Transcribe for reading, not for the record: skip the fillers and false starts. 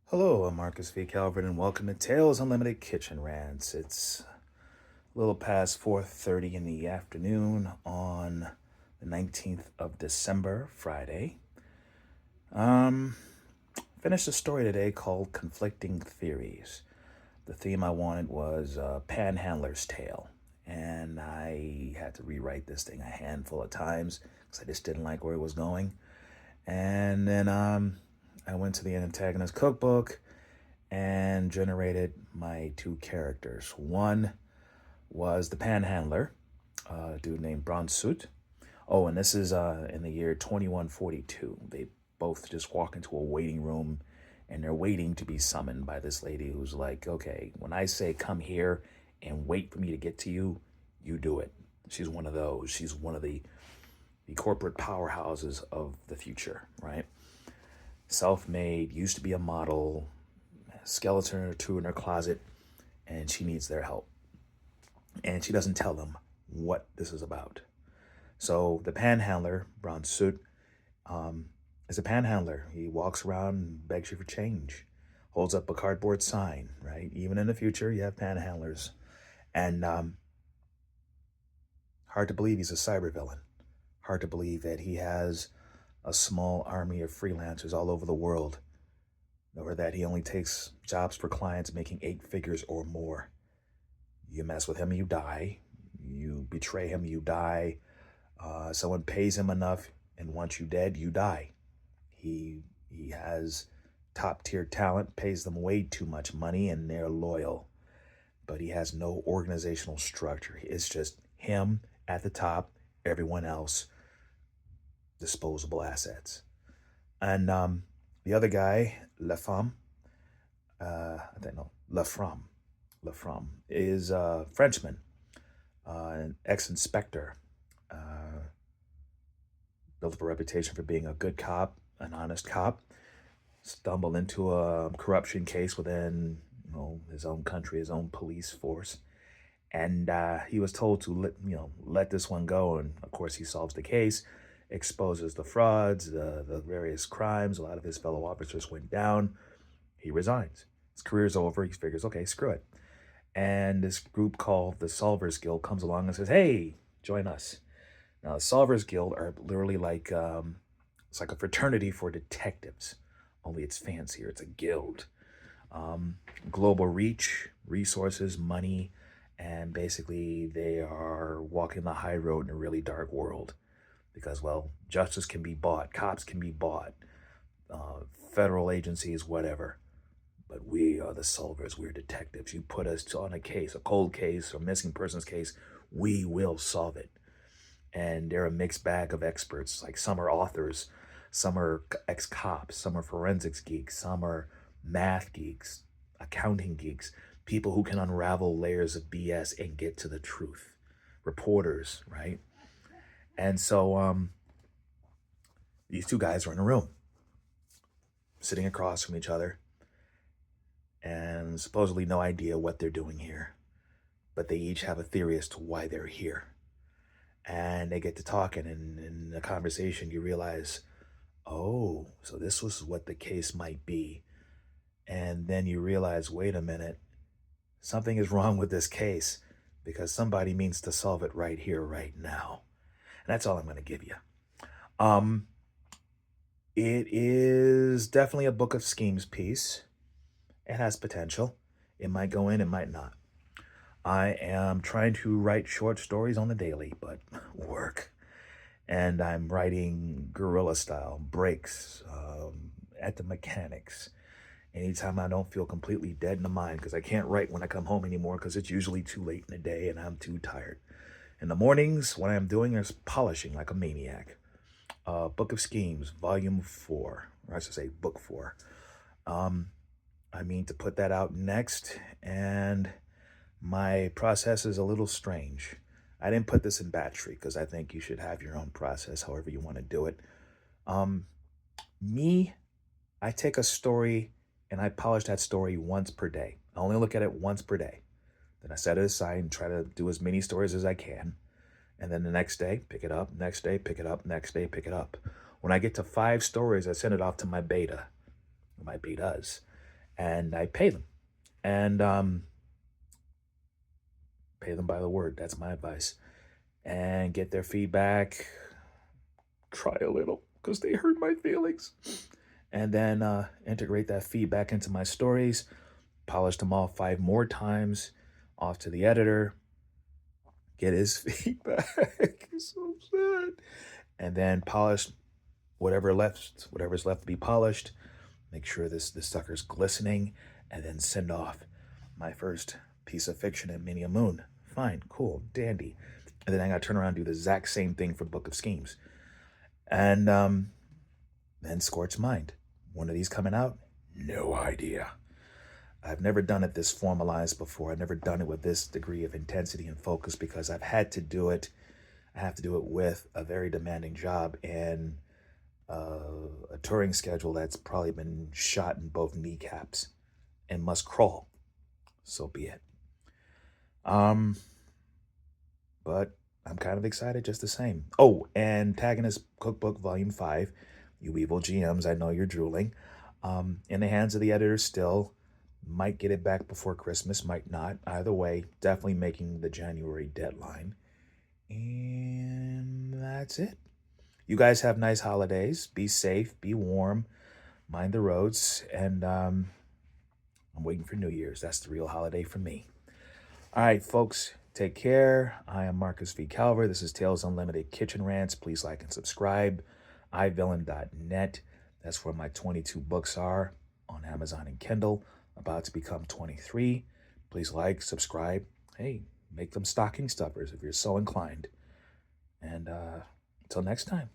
Hello, I'm Marcus V. Calvert, and welcome to Tales Unlimited Kitchen Rants. It's a little past 4:30 in the afternoon on the 19th of December, Friday. Um, Finished a story today called Conflicting Theories. The theme I wanted was Panhandler's Tale, and I had to rewrite this thing a handful of times because I just didn't like where it was going. And then I went to the antagonist cookbook and generated my two characters. One was the panhandler, a dude named Bronsut. Oh, and this is in the year 2142. They both just walk into a waiting room and they're waiting to be summoned by this lady who's like, okay, when I say come here and wait for me to get to you, you do it. She's one of those. She's one of the corporate powerhouses of the future, right? Self-made, used to be a model, skeleton or two in her closet, and she needs their help. And she doesn't tell them what this is about. So the panhandler, Brown Suit, is a panhandler. He walks around and begs you for change, holds up a cardboard sign, right? Even in the future, you have panhandlers. And hard to believe he's a cyber villain. Hard to believe that he has a small army of freelancers all over the world, or that he only takes jobs for clients making 8 figures or more. You mess with him, you die. You betray him, you die. Someone pays him enough and wants you dead, you die. He has top tier talent, pays them way too much money, and they're loyal. But he has no organizational structure. It's just him at the top, everyone else disposable assets. And the other guy, La Femme, I think no, La Femme, is a Frenchman, an ex-inspector, built up a reputation for being a good cop, an honest cop, stumbled into a corruption case within his own country, his own police force, and he was told to let this one go. And of course, he solves the case, exposes the frauds, the various crimes. A lot of his fellow officers went down. He resigns. His career's over. He figures, okay, screw it. And this group called the Solvers Guild comes along and says, hey, join us. Now, the Solvers Guild are literally like, it's like a fraternity for detectives, only it's fancier. It's a guild. Global reach, resources, money, and basically they are walking the high road in a really dark world because, well, justice can be bought, cops can be bought, federal agencies, whatever. But we are the solvers. We're detectives. You put us on a case, a cold case or missing persons case, we will solve it. And they're a mixed bag of experts. Like some are authors, some are ex-cops, some are forensics geeks, some are math geeks, accounting geeks, people who can unravel layers of BS and get to the truth. Reporters, right? And so these two guys are in a room, sitting across from each other, and supposedly no idea what they're doing here. But they each have a theory as to why they're here. And they get to talking, and in the conversation, you realize, oh, so this was what the case might be. And then you realize, wait a minute, something is wrong with this case because somebody means to solve it right here, right now. And that's all I'm going to give you. It is definitely a book of schemes piece. It has potential. It might go in, it might not. I am trying to write short stories on the daily, but work. And I'm writing guerrilla style, breaks, at the mechanics. Anytime I don't feel completely dead in the mind, because I can't write when I come home anymore, because it's usually too late in the day and I'm too tired. In the mornings, what I'm doing is polishing like a maniac. Book of Schemes, Volume 4, or I should say Book 4. I mean to put that out next, and my process is a little strange. I didn't put this in battery because I think you should have your own process, however you want to do it. Me, I take a story and I polish that story once per day. I only look at it once per day. Then I set it aside and try to do as many stories as I can. And then the next day, pick it up, next day, pick it up, next day, pick it up. When I get to 5 stories, I send it off to my beta, or my betas, and I pay them. And pay them by the word. That's my advice. And get their feedback. Try a little because they hurt my feelings. And then integrate that feedback into my stories. Polish them all 5 more times. Off to the editor. Get his feedback. It's so sad. And then polish whatever's left to be polished. Make sure this sucker's glistening, and then send off my first piece of fiction at Many a Moon. Fine, cool, dandy. And then I gotta turn around and do the exact same thing for Book of Schemes. And then Scorched Mind. One of these coming out? No idea. I've never done it this formalized before. I've never done it with this degree of intensity and focus because I've had to do it. I have to do it with a very demanding job and a touring schedule that's probably been shot in both kneecaps and must crawl. So be it. Um, but I'm kind of excited just the same. Oh, Antagonist Cookbook Volume 5, you evil GMs, I know you're drooling. In the hands of the editor still. Might get it back before Christmas, might not. Either way, definitely making the January deadline. And that's it. You guys have nice holidays. Be safe, be warm, mind the roads, and I'm waiting for New Year's. That's the real holiday for me. All right, folks, take care. I am Marcus V. Calver. This is Tales Unlimited Kitchen Rants. Please like and subscribe. iVillain.net. That's where my 22 books are on Amazon and Kindle. About to become 23. Please like, subscribe. Hey, make them stocking stuffers if you're so inclined. And until next time.